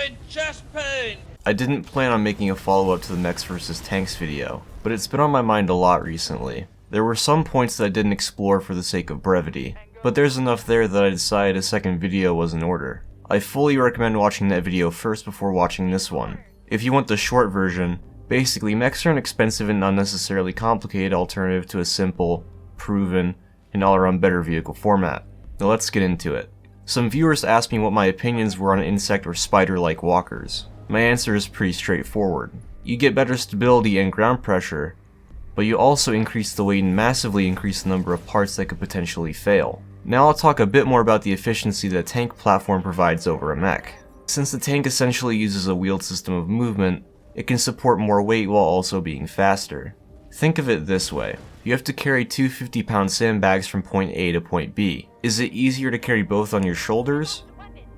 having chest pain! I didn't plan on making a follow-up to the Mechs vs Tanks video, but it's been on my mind a lot recently. There were some points that I didn't explore for the sake of brevity, but there's enough there that I decided a second video was in order. I fully recommend watching that video first before watching this one. If you want the short version, basically Mechs are an expensive and unnecessarily complicated alternative to a simple, proven, and all-around better vehicle format. Now let's get into it. Some viewers asked me what my opinions were on insect or spider-like walkers. My answer is pretty straightforward. You get better stability and ground pressure, but you also increase the weight and massively increase the number of parts that could potentially fail. Now I'll talk a bit more about the efficiency that a tank platform provides over a mech. Since the tank essentially uses a wheeled system of movement, it can support more weight while also being faster. Think of it this way. You have to carry two 50-pound sandbags from point A to point B. Is it easier to carry both on your shoulders,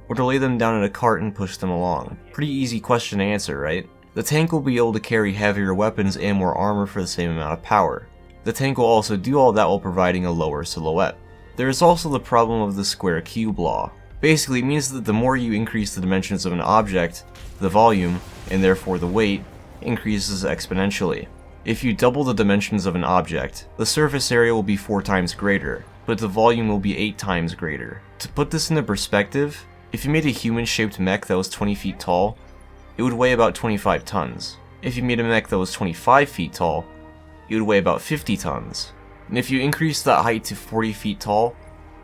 or to lay them down in a cart and push them along? Pretty easy question to answer, right? The tank will be able to carry heavier weapons and more armor for the same amount of power. The tank will also do all that while providing a lower silhouette. There is also the problem of the square cube law. Basically, it means that the more you increase the dimensions of an object, the volume, and therefore the weight, increases exponentially. If you double the dimensions of an object, the surface area will be 4 times greater, but the volume will be 8 times greater. To put this into perspective, if you made a human-shaped mech that was 20 feet tall, it would weigh about 25 tons. If you made a mech that was 25 feet tall, it would weigh about 50 tons. And if you increased that height to 40 feet tall,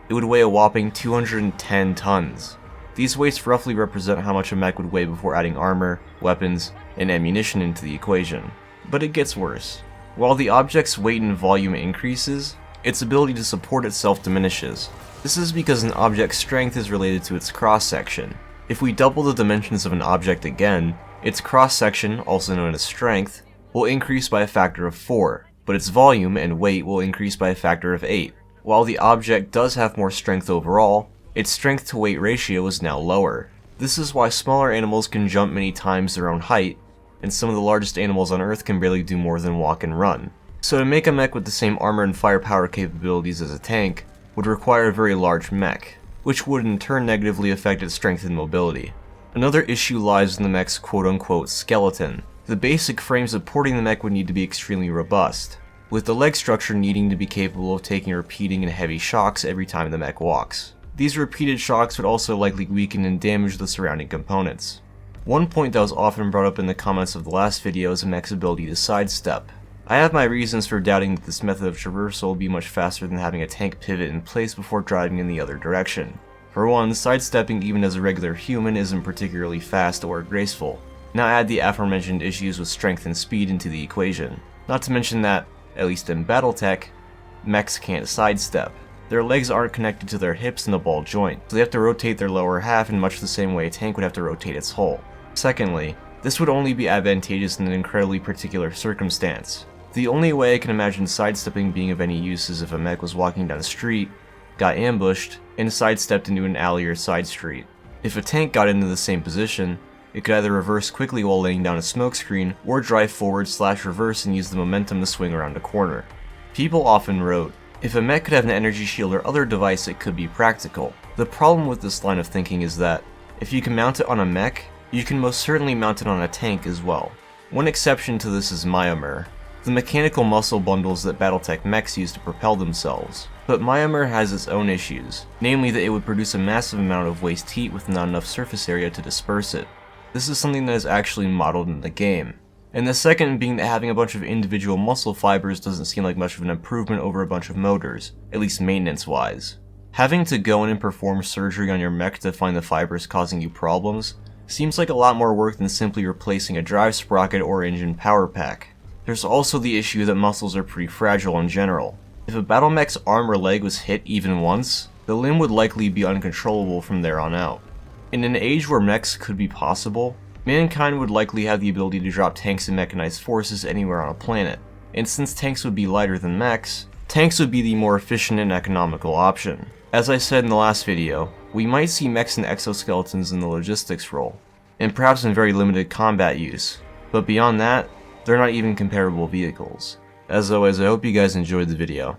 it would weigh a whopping 210 tons. These weights roughly represent how much a mech would weigh before adding armor, weapons, and ammunition into the equation. But it gets worse. While the object's weight and volume increases, its ability to support itself diminishes. This is because an object's strength is related to its cross-section. If we double the dimensions of an object again, its cross-section, also known as strength, will increase by a factor of 4, but its volume and weight will increase by a factor of 8. While the object does have more strength overall, its strength to weight ratio is now lower. This is why smaller animals can jump many times their own height, and some of the largest animals on Earth can barely do more than walk and run. So to make a mech with the same armor and firepower capabilities as a tank would require a very large mech, which would in turn negatively affect its strength and mobility. Another issue lies in the mech's quote-unquote skeleton. The basic frame supporting the mech would need to be extremely robust, with the leg structure needing to be capable of taking repeating and heavy shocks every time the mech walks. These repeated shocks would also likely weaken and damage the surrounding components. One point that was often brought up in the comments of the last video is a mech's ability to sidestep. I have my reasons for doubting that this method of traversal will be much faster than having a tank pivot in place before driving in the other direction. For one, sidestepping even as a regular human isn't particularly fast or graceful. Now add the aforementioned issues with strength and speed into the equation. Not to mention that, at least in battletech, mechs can't sidestep. Their legs aren't connected to their hips in the ball joint, so they have to rotate their lower half in much the same way a tank would have to rotate its hull. Secondly, this would only be advantageous in an incredibly particular circumstance. The only way I can imagine sidestepping being of any use is if a mech was walking down a street, got ambushed, and sidestepped into an alley or side street. If a tank got into the same position, it could either reverse quickly while laying down a smokescreen, or drive forward/reverse and use the momentum to swing around a corner. People often wrote, if a mech could have an energy shield or other device, it could be practical. The problem with this line of thinking is that, if you can mount it on a mech, you can most certainly mount it on a tank as well. One exception to this is Myomer, the mechanical muscle bundles that battletech mechs use to propel themselves. But Myomer has its own issues, namely that it would produce a massive amount of waste heat with not enough surface area to disperse it. This is something that is actually modeled in the game. And the second being that having a bunch of individual muscle fibers doesn't seem like much of an improvement over a bunch of motors, at least maintenance-wise. Having to go in and perform surgery on your mech to find the fibers causing you problems seems like a lot more work than simply replacing a drive sprocket or engine power pack. There's also the issue that muscles are pretty fragile in general. If a battle mech's arm or leg was hit even once, the limb would likely be uncontrollable from there on out. In an age where mechs could be possible, mankind would likely have the ability to drop tanks and mechanized forces anywhere on a planet. And since tanks would be lighter than mechs, tanks would be the more efficient and economical option. As I said in the last video, we might see mechs and exoskeletons in the logistics role, and perhaps in very limited combat use, but beyond that, they're not even comparable vehicles. As always, I hope you guys enjoyed the video.